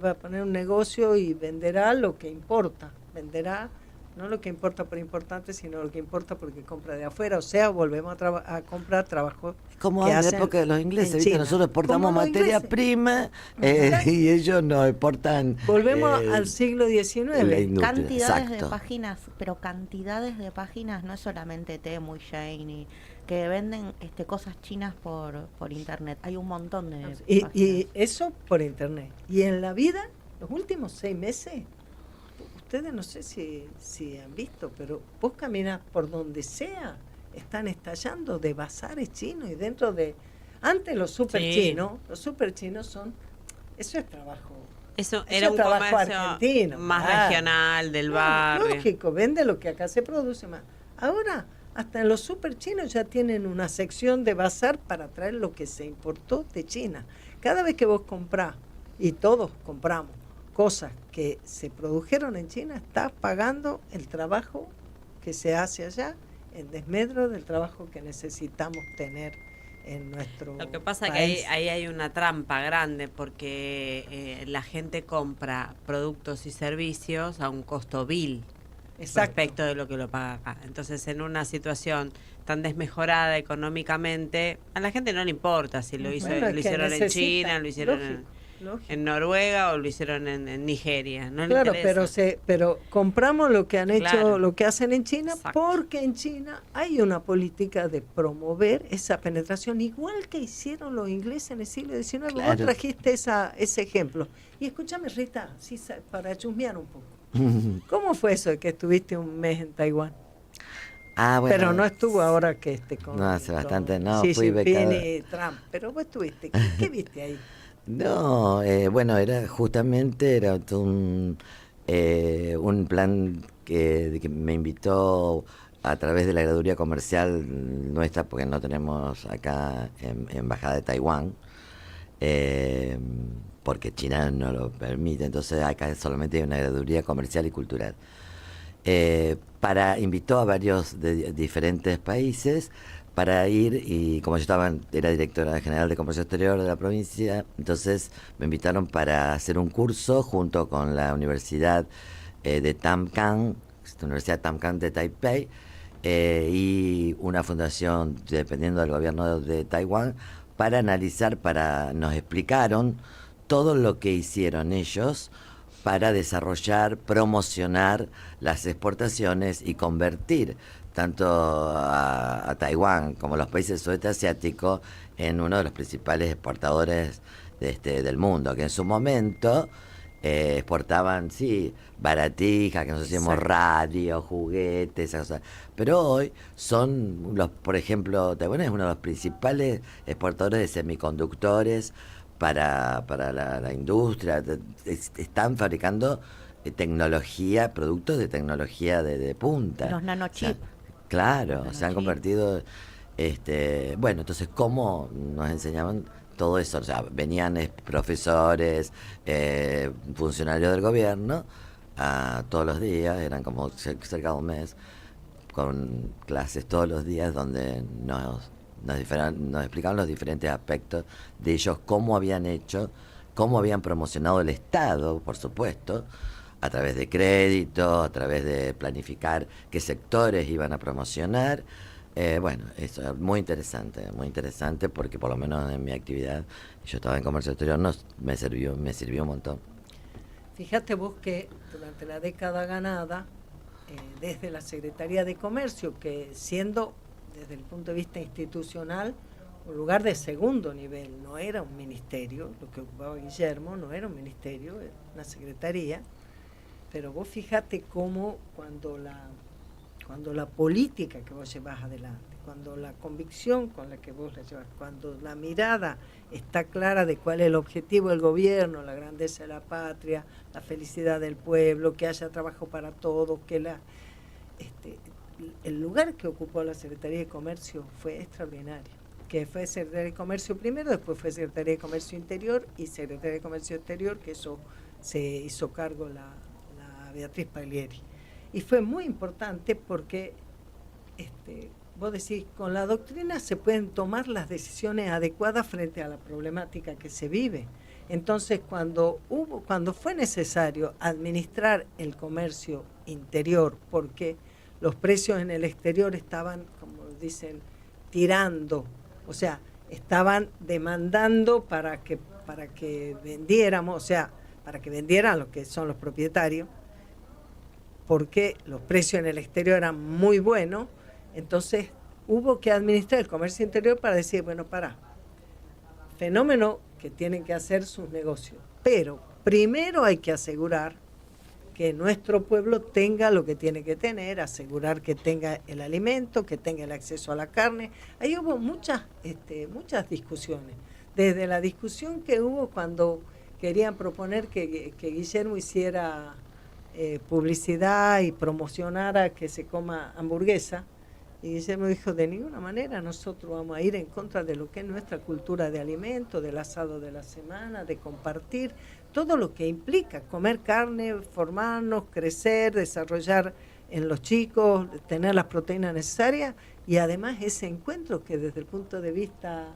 va a poner un negocio y venderá lo que importa, venderá no lo que importa por importante, sino lo que importa porque compra de afuera. O sea, volvemos a comprar trabajo. Como en la época de los ingleses, ¿viste? Nosotros exportamos materia prima y ellos nos exportan. Volvemos al siglo XIX. Cantidades de páginas, pero cantidades de páginas, no es solamente Temu y Shein, que venden cosas chinas por internet. Hay un montón de páginas. Y eso por internet. Y en la vida, los últimos 6 meses, ustedes no sé si han visto, pero vos caminas por donde sea, están estallando de bazares chinos y dentro de... Antes los super chinos son... Eso es trabajo. Eso era un comercio argentino, más regional, del barrio. Lógico, vende lo que acá se produce más. Ahora, hasta en los super chinos ya tienen una sección de bazar para traer lo que se importó de China. Cada vez que vos comprás, y todos compramos, cosas que se produjeron en China, estás pagando el trabajo que se hace allá en desmedro del trabajo que necesitamos tener en nuestro país. Lo que pasa es que ahí hay una trampa grande porque la gente compra productos y servicios a un costo vil respecto de lo que lo paga acá. Entonces, en una situación tan desmejorada económicamente, a la gente no le importa si lo hicieron en China, lo hicieron en Noruega o lo hicieron en Nigeria. No claro, le interesa. pero compramos lo que han hecho, lo que hacen en China, porque en China hay una política de promover esa penetración, igual que hicieron los ingleses en el siglo XIX. Claro. Vos trajiste ese ejemplo. Y escúchame, Rita, para chusmear un poco. ¿Cómo fue eso de que estuviste un mes en Taiwán? Bueno, pero no estuvo ahora que con... No, hace bastante, no, fui becado. Y Trump, pero vos estuviste. ¿Qué viste ahí? No, bueno, era un plan que me invitó a través de la graduría comercial nuestra, porque no tenemos acá embajada de Taiwán, porque China no lo permite, entonces acá solamente hay una graduría comercial y cultural. Invitó a varios de diferentes países para ir, y como yo era directora general de Comercio Exterior de la provincia, entonces me invitaron para hacer un curso junto con la Universidad de Tamkang, la Universidad Tamkang de Taipei, y una fundación dependiendo del gobierno de Taiwán, para analizar, nos explicaron todo lo que hicieron ellos para desarrollar, promocionar las exportaciones y convertir tanto a Taiwán como los países del sudeste asiático en uno de los principales exportadores del mundo, que en su momento exportaban, sí, baratijas, que nosotros decíamos radio, juguetes, esas cosas. Pero hoy son por ejemplo, Taiwán es uno de los principales exportadores de semiconductores para la industria. Están fabricando tecnología, productos de tecnología de punta. Los nanochips. Claro, se han convertido, bueno, entonces, ¿cómo nos enseñaban todo eso? O sea, venían profesores, funcionarios del gobierno, todos los días, eran como cerca de un mes, con clases todos los días donde nos explicaban los diferentes aspectos de ellos, cómo habían hecho, cómo habían promocionado el Estado, por supuesto, a través de crédito, a través de planificar qué sectores iban a promocionar. Bueno, eso es muy interesante porque por lo menos en mi actividad, yo estaba en comercio exterior, me sirvió un montón. Fíjate vos que durante la década ganada, desde la Secretaría de Comercio, que siendo desde el punto de vista institucional un lugar de segundo nivel, no era un ministerio, lo que ocupaba Guillermo no era un ministerio, era una secretaría, pero vos fíjate cómo cuando la política que vos llevas adelante, cuando la convicción con la que vos la llevas, cuando la mirada está clara de cuál es el objetivo del gobierno, la grandeza de la patria, la felicidad del pueblo, que haya trabajo para todos, que el lugar que ocupó la Secretaría de Comercio fue extraordinario, que fue Secretaría de Comercio primero, después fue Secretaría de Comercio Interior y Secretaría de Comercio Exterior, que eso se hizo cargo la Beatriz Paglieri. Y fue muy importante porque, vos decís, con la doctrina se pueden tomar las decisiones adecuadas frente a la problemática que se vive. Entonces, cuando fue necesario administrar el comercio interior, porque los precios en el exterior estaban, como dicen, tirando, o sea, estaban demandando para que vendiéramos, o sea, para que vendieran los que son los propietarios, porque los precios en el exterior eran muy buenos, entonces hubo que administrar el comercio interior para decir, bueno, fenómeno que tienen que hacer sus negocios, pero primero hay que asegurar que nuestro pueblo tenga lo que tiene que tener, asegurar que tenga el alimento, que tenga el acceso a la carne. Ahí hubo muchas discusiones, desde la discusión que hubo cuando querían proponer que Guillermo hiciera publicidad y promocionara que se coma hamburguesa, y Guillermo dijo, de ninguna manera nosotros vamos a ir en contra de lo que es nuestra cultura de alimento, del asado de la semana, de compartir, todo lo que implica comer carne, formarnos, crecer, desarrollar en los chicos, tener las proteínas necesarias, y además ese encuentro que desde el punto de vista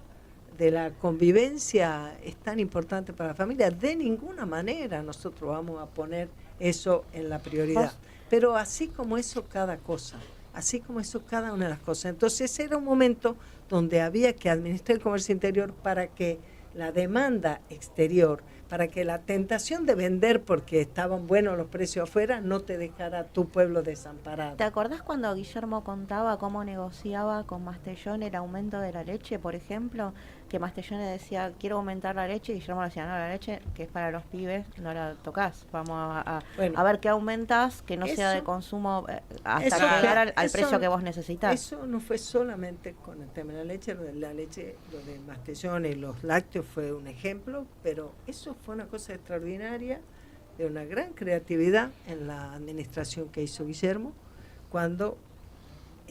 de la convivencia es tan importante para la familia. De ninguna manera nosotros vamos a poner eso en la prioridad, pero así como eso cada cosa, así como eso cada una de las cosas. Entonces era un momento donde había que administrar el comercio interior para que la demanda exterior, para que la tentación de vender porque estaban buenos los precios afuera no te dejara tu pueblo desamparado. ¿Te acordás cuando Guillermo contaba cómo negociaba con Mastellón el aumento de la leche, por ejemplo? Que Mastellón le decía, quiero aumentar la leche, y Guillermo le decía, no, la leche que es para los pibes, no la tocas, vamos a ver qué aumentas, que no sea de consumo hasta llegar al precio que vos necesitas. Eso no fue solamente con el tema de la leche, lo de Mastellón y los lácteos fue un ejemplo, pero eso fue una cosa extraordinaria, de una gran creatividad en la administración que hizo Guillermo, cuando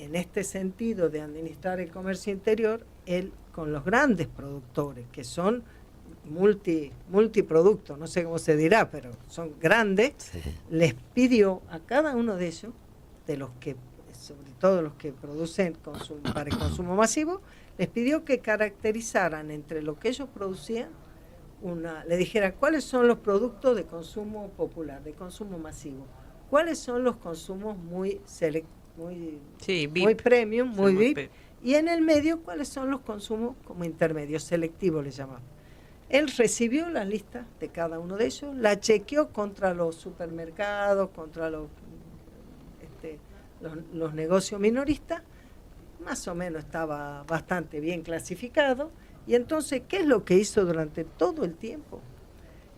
en este sentido de administrar el comercio interior, él con los grandes productores, que son multiproductos, no sé cómo se dirá, pero son grandes, les pidió a cada uno de ellos, de los que, sobre todo los que producen para el consumo masivo, les pidió que caracterizaran entre lo que ellos producían, le dijeran cuáles son los productos de consumo popular, de consumo masivo, cuáles son los consumos muy premium, muy VIP, y en el medio cuáles son los consumos como intermedios, selectivos le llamamos. Él recibió la lista de cada uno de ellos, la chequeó contra los supermercados, contra los negocios minoristas, más o menos estaba bastante bien clasificado, y entonces, ¿qué es lo que hizo durante todo el tiempo?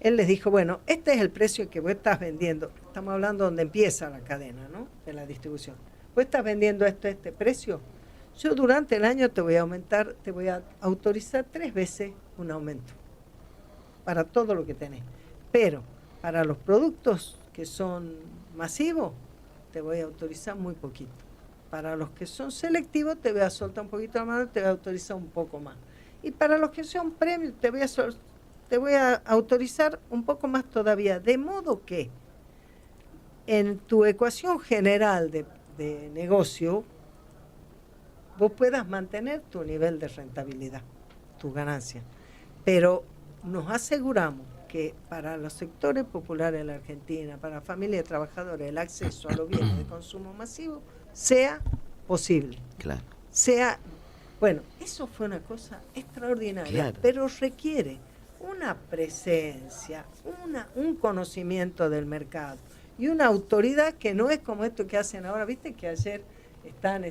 Él les dijo, bueno, este es el precio que vos estás vendiendo, estamos hablando donde empieza la cadena, ¿no?, de la distribución. Vos estás vendiendo este precio, yo durante el año te voy a autorizar 3 veces un aumento para todo lo que tenés, pero para los productos que son masivos te voy a autorizar muy poquito, para los que son selectivos te voy a soltar un poquito la mano, te voy a autorizar un poco más, y para los que son premium te voy a autorizar un poco más todavía, de modo que en tu ecuación general de negocio vos puedas mantener tu nivel de rentabilidad, tu ganancia. Pero nos aseguramos que para los sectores populares de la Argentina, para la familia de trabajadores, el acceso a los bienes de consumo masivo sea posible. Claro. Bueno, eso fue una cosa extraordinaria, claro, pero requiere una presencia, un conocimiento del mercado y una autoridad que no es como esto que hacen ahora. Viste que ayer están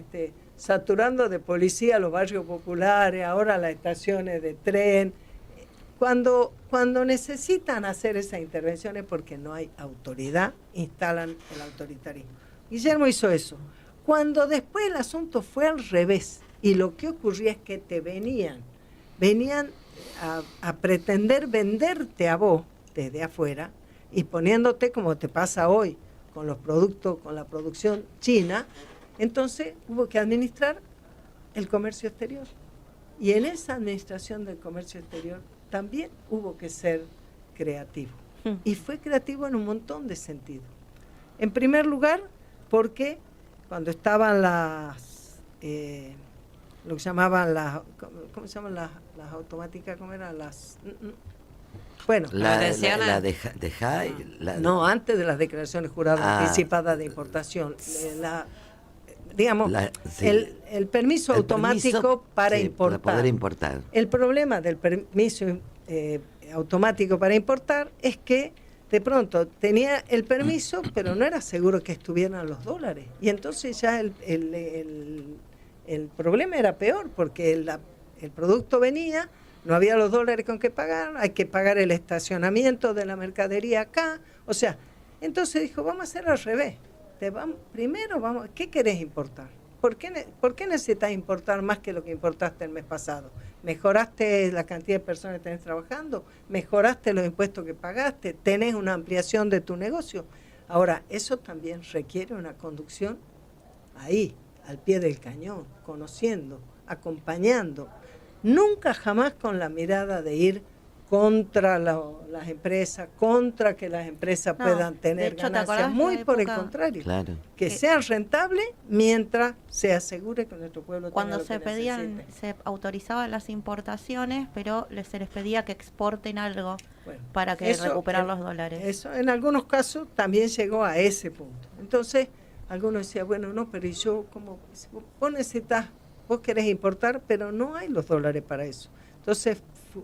saturando de policía los barrios populares, ahora las estaciones de tren. Cuando necesitan hacer esas intervenciones porque no hay autoridad, instalan el autoritarismo. Guillermo hizo eso. Cuando después el asunto fue al revés, y lo que ocurría es que te venían a pretender venderte a vos desde afuera y poniéndote como te pasa hoy con los productos, con la producción china, entonces hubo que administrar el comercio exterior. Y en esa administración del comercio exterior también hubo que ser creativo. Y fue creativo en un montón de sentidos. En primer lugar, porque cuando estaban lo que llamaban ¿cómo se llaman las automáticas? ¿Cómo eran las? Bueno, no, antes de las declaraciones juradas anticipadas de importación, el permiso automático para importar. Para poder importar. El problema del permiso automático para importar es que de pronto tenía el permiso, pero no era seguro que estuvieran los dólares. Y entonces ya el problema era peor, porque el producto venía, no había los dólares con que pagar, hay que pagar el estacionamiento de la mercadería acá. O sea, entonces dijo, vamos a hacer al revés. ¿Qué querés importar? ¿Por qué necesitas importar más que lo que importaste el mes pasado? ¿Mejoraste la cantidad de personas que tenés trabajando? ¿Mejoraste los impuestos que pagaste? ¿Tenés una ampliación de tu negocio? Ahora, eso también requiere una conducción ahí, al pie del cañón, conociendo, acompañando. Nunca jamás con la mirada de ir contra las empresas, contra que las empresas puedan tener ganancias, muy por el contrario, claro, que sean rentables mientras se asegure que nuestro pueblo cuando tenga lo que necesite. se autorizaban las importaciones, pero se les pedía que exporten algo para que recuperar los dólares. Eso en algunos casos también llegó a ese punto. Entonces, algunos decían, bueno, no, pero ¿y yo cómo? Vos necesitas, vos querés importar, pero no hay los dólares para eso. Entonces,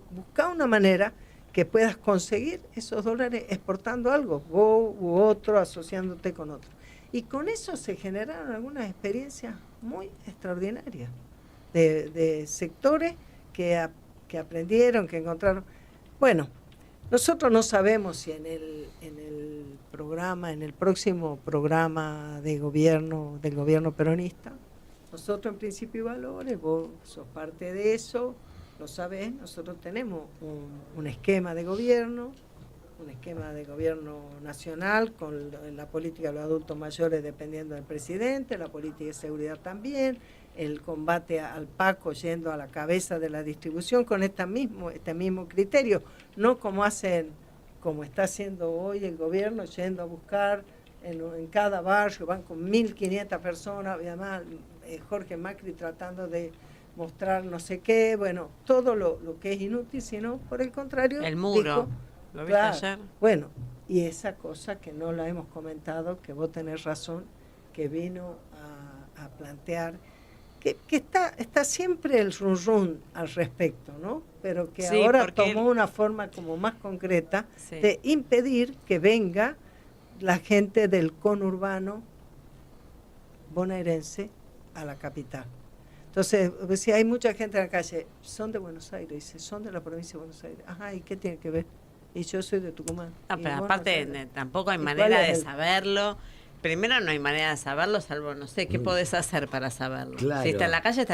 busca una manera que puedas conseguir esos dólares exportando algo, vos u otro, asociándote con otro. Y con eso se generaron algunas experiencias muy extraordinarias de sectores que aprendieron, que encontraron. Bueno, nosotros no sabemos si en el próximo programa de gobierno, del gobierno peronista, nosotros en Principio y Valores, vos sos parte de eso, lo sabés, nosotros tenemos un esquema de gobierno un esquema de gobierno nacional con la política de los adultos mayores dependiendo del presidente, la política de seguridad también, el combate al Paco yendo a la cabeza de la distribución con este mismo criterio, no como está haciendo hoy el gobierno, yendo a buscar en cada barrio, van con 1.500 personas, y además Jorge Macri tratando de mostrar no sé qué, bueno, todo lo que es inútil, sino por el contrario. El muro, dijo, ¿lo viste claro, ayer? Bueno, y esa cosa que no la hemos comentado, que vos tenés razón, que vino a plantear, que está siempre el run al respecto, ¿no? Pero que Sí, ahora porque tomó una forma como más concreta Sí. de impedir que venga la gente del conurbano bonaerense a la capital. Entonces, pues, si hay mucha gente en la calle, son de Buenos Aires, dice, son de la provincia de Buenos Aires. Ajá, ¿y qué tiene que ver? Y yo soy de Tucumán. No, Y pero bueno, aparte o sea, tampoco hay ¿y cuál manera es de el- saberlo. Primero no hay manera de saberlo, salvo, no sé, ¿qué podés hacer para saberlo? Claro. Si está en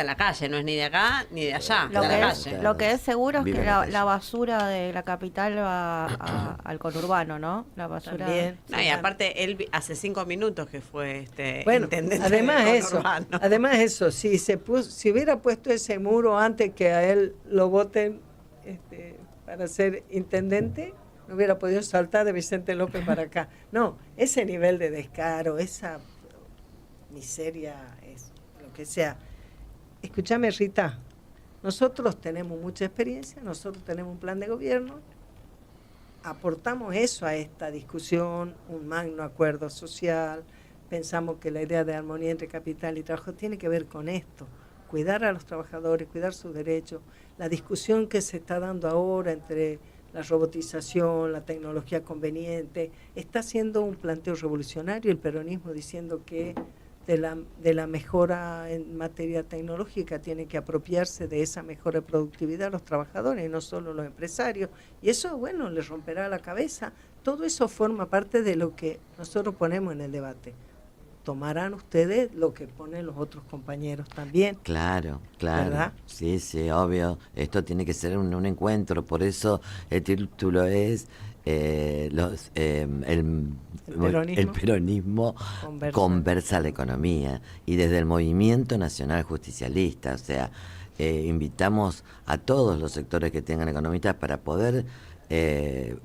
la calle, no es ni de acá ni de allá, Lo está en que, la es, calle. lo que es seguro es Vive que en la calle. la basura de la capital va al conurbano, ¿no? La basura. También. No, y aparte, él hace 5 minutos que fue Bueno, intendente además del eso, conurbano. si hubiera puesto ese muro antes que a él lo voten para ser intendente, no hubiera podido saltar de Vicente López para acá. No, ese nivel de descaro, esa miseria, es lo que sea. Escúchame, Rita, nosotros tenemos mucha experiencia, nosotros tenemos un plan de gobierno, aportamos eso a esta discusión, un magno acuerdo social, pensamos que la idea de armonía entre capital y trabajo tiene que ver con esto, cuidar a los trabajadores, cuidar sus derechos, la discusión que se está dando ahora entre la robotización, la tecnología conveniente, está haciendo un planteo revolucionario el peronismo diciendo que de la mejora en materia tecnológica tiene que apropiarse de esa mejora de productividad los trabajadores y no solo los empresarios, y eso, bueno, les romperá la cabeza. Todo eso forma parte de lo que nosotros ponemos en el debate. Tomarán ustedes lo que ponen los otros compañeros también. Claro, ¿Verdad? sí, obvio. Esto tiene que ser un encuentro, por eso el título es el peronismo conversa la economía, y desde el Movimiento Nacional Justicialista, o sea, invitamos a todos los sectores que tengan economistas para poder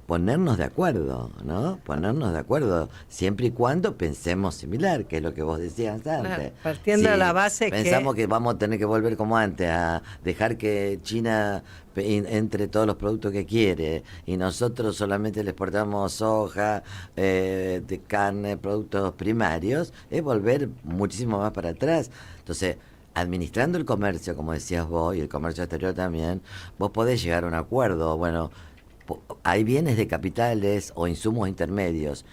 ponernos de acuerdo, ¿no? Ponernos de acuerdo, siempre y cuando pensemos similar, que es lo que vos decías antes. Claro, partiendo de la base pensamos que vamos a tener que volver como antes, a dejar que China entre todos los productos que quiere, y nosotros solamente le exportamos soja, de carne, productos primarios, es volver muchísimo más para atrás. Entonces, administrando el comercio, como decías vos, y el comercio exterior también, vos podés llegar a un acuerdo. Bueno, hay bienes de capitales o insumos intermedios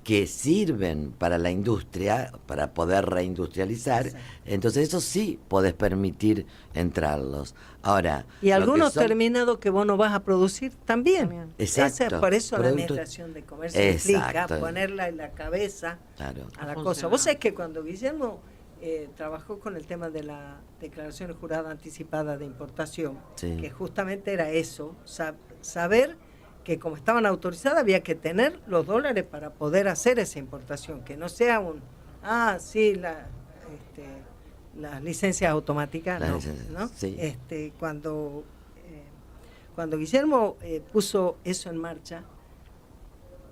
que sirven para la industria, para poder reindustrializar. Exacto. Entonces eso sí podés permitir entrarlos. Ahora, y algunos terminados que vos no vas a producir también. Exacto. Por eso la administración de comercio implica ponerla en la cabeza a la cosa. Vos sabés que cuando Guillermo trabajó con el tema de la declaración jurada anticipada de importación, que justamente era eso, saber que como estaban autorizadas había que tener los dólares para poder hacer esa importación, que no sea las licencias automáticas, ¿no? Sí. Cuando Guillermo puso eso en marcha,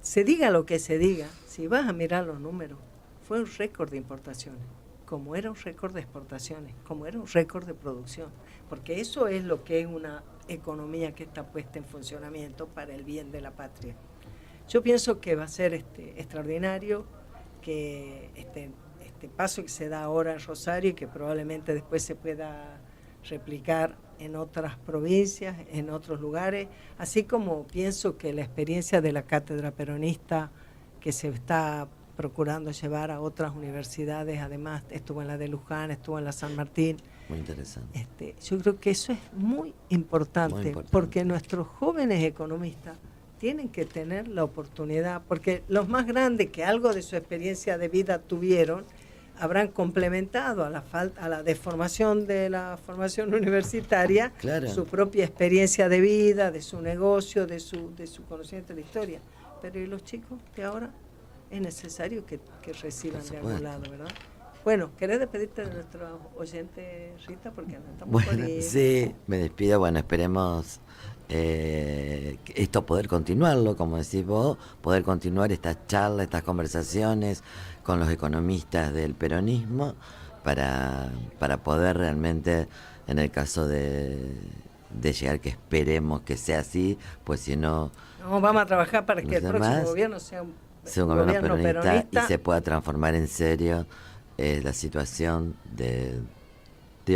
se diga lo que se diga, si vas a mirar los números, fue un récord de importaciones, como era un récord de exportaciones, como era un récord de producción, porque eso es lo que es una economía que está puesta en funcionamiento para el bien de la patria. Yo pienso que va a ser extraordinario que este paso que se da ahora en Rosario y que probablemente después se pueda replicar en otras provincias, en otros lugares, así como pienso que la experiencia de la cátedra peronista que se está procurando llevar a otras universidades, además estuvo en la de Luján, estuvo en la San Martín. Muy interesante. Yo creo que eso es muy importante, porque nuestros jóvenes economistas tienen que tener la oportunidad, porque los más grandes que algo de su experiencia de vida tuvieron, habrán complementado a la deformación de la formación universitaria, Claro. su propia experiencia de vida, de su negocio, de su conocimiento de la historia. Pero ¿y los chicos de ahora? Es necesario que reciban de algún lado, ¿verdad? Bueno, ¿querés despedirte de nuestro oyente, Rita? Porque no estamos por Bueno, ir. sí, me despido. Bueno, esperemos esto poder continuarlo, como decís vos, poder continuar estas charlas, estas conversaciones con los economistas del peronismo para poder realmente, en el caso de llegar, que esperemos que sea así, pues si no... No, vamos a trabajar para que el los próximo demás gobierno sea un gobierno peronista y se pueda transformar en serio la situación de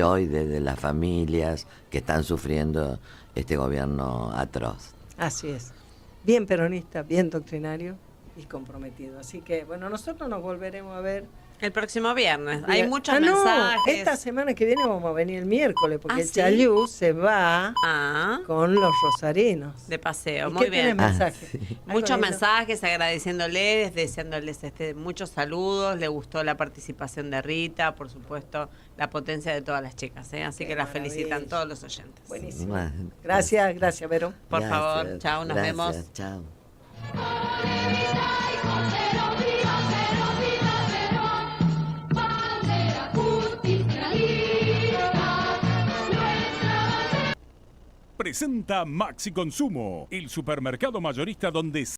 hoy, de las familias que están sufriendo este gobierno atroz. Así es. Bien peronista, bien doctrinario y comprometido. Así que, bueno, nosotros nos volveremos a ver el próximo viernes. Hay Bien. muchos no, mensajes. esta semana que viene vamos a venir el miércoles, porque el ¿sí? Chayú se va con los rosarinos. De paseo, ¿Y muy qué bien. tiene mensaje? Muchos Algo lindo. mensajes agradeciéndoles, deseándoles muchos saludos. Le gustó la participación de Rita, por supuesto, la potencia de todas las chicas, ¿eh? Así Qué que las maravilla. felicitan todos los oyentes. Buenísimo. Gracias, Vero. Por favor, chao, nos vemos. Chao. Presenta Maxi Consumo, el supermercado mayorista donde